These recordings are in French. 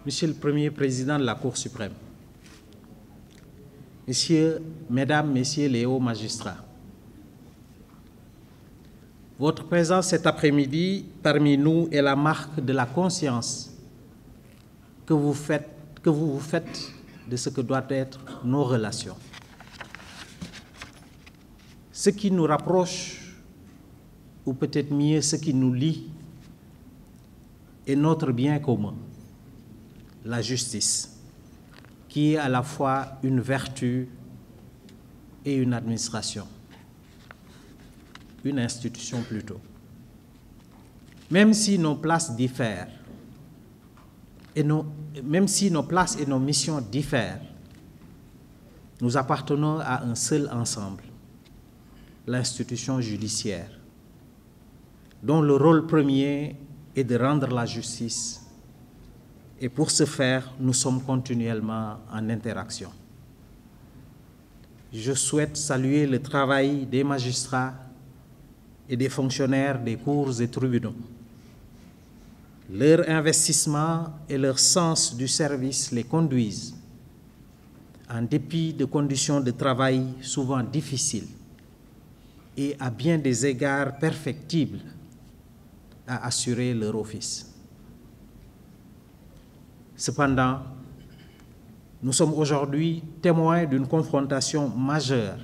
Monsieur le Premier Président de la Cour suprême, Mesdames, Messieurs les hauts magistrats, votre présence cet après-midi parmi nous est la marque de la conscience que vous vous faites de ce que doivent être nos relations. Ce qui nous rapproche, ou peut-être mieux ce qui nous lie, est notre bien commun, la justice, qui est à la fois une vertu et une administration, une institution plutôt. Même si nos places diffèrent, même si nos places et nos missions diffèrent, nous appartenons à un seul ensemble, l'institution judiciaire, dont le rôle premier est de rendre la justice. Et pour ce faire, nous sommes continuellement en interaction. Je souhaite saluer le travail des magistrats et des fonctionnaires des cours et tribunaux. Leur investissement et leur sens du service les conduisent, en dépit de conditions de travail souvent difficiles et à bien des égards perfectibles, à assurer leur office. Cependant, nous sommes aujourd'hui témoins d'une confrontation majeure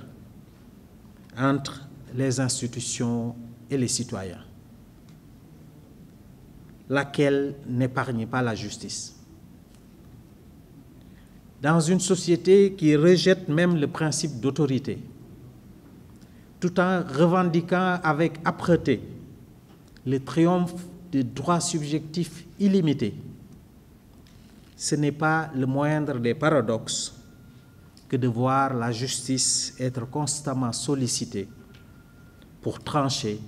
entre les institutions et les citoyens, laquelle n'épargne pas la justice. Dans une société qui rejette même le principe d'autorité, tout en revendiquant avec âpreté le triomphe de droits subjectifs illimités, ce n'est pas le moindre des paradoxes que de voir la justice être constamment sollicitée pour trancher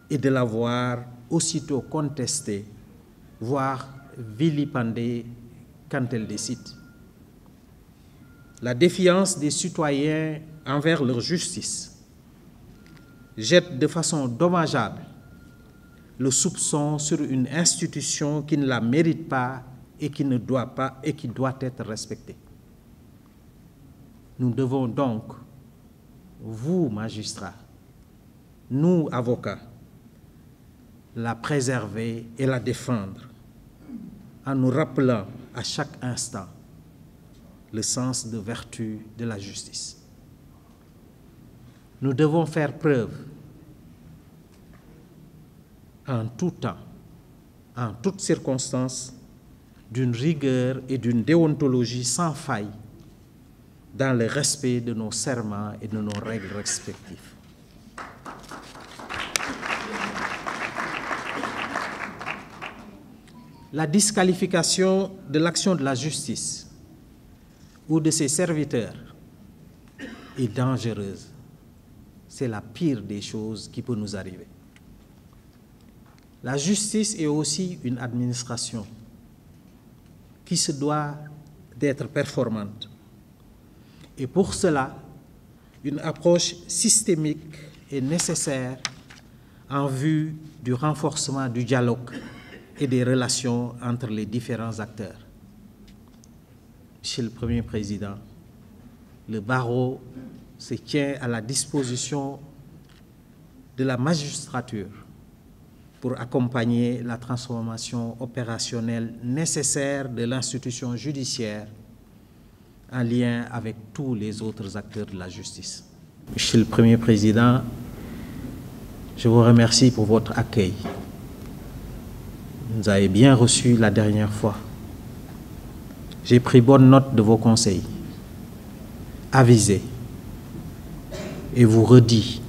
et de la voir aussitôt contestée, voire vilipendée quand elle décide. La défiance des citoyens envers leur justice jette de façon dommageable le soupçon sur une institution qui ne la mérite pas et qui ne doit pas et qui doit être respectée. Nous devons donc, vous magistrats, nous avocats, la préserver et la défendre en nous rappelant à chaque instant le sens de vertu de la justice. Nous devons faire preuve en tout temps, en toutes circonstances, d'une rigueur et d'une déontologie sans faille dans le respect de nos serments et de nos règles respectives. La disqualification de l'action de la justice ou de ses serviteurs est dangereuse. C'est la pire des choses qui peut nous arriver. La justice est aussi une administration qui se doit d'être performante. Et pour cela, une approche systémique est nécessaire en vue du renforcement du dialogue et des relations entre les différents acteurs. Monsieur le Premier Président, le barreau se tient à la disposition de la magistrature pour accompagner la transformation opérationnelle nécessaire de l'institution judiciaire en lien avec tous les autres acteurs de la justice. Monsieur le Premier Président, je vous remercie pour votre accueil. Vous nous avez bien reçus la dernière fois. J'ai pris bonne note de vos conseils, avisés, et vous redis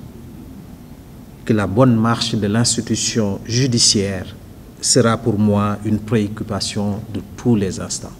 que la bonne marche de l'institution judiciaire sera pour moi une préoccupation de tous les instants.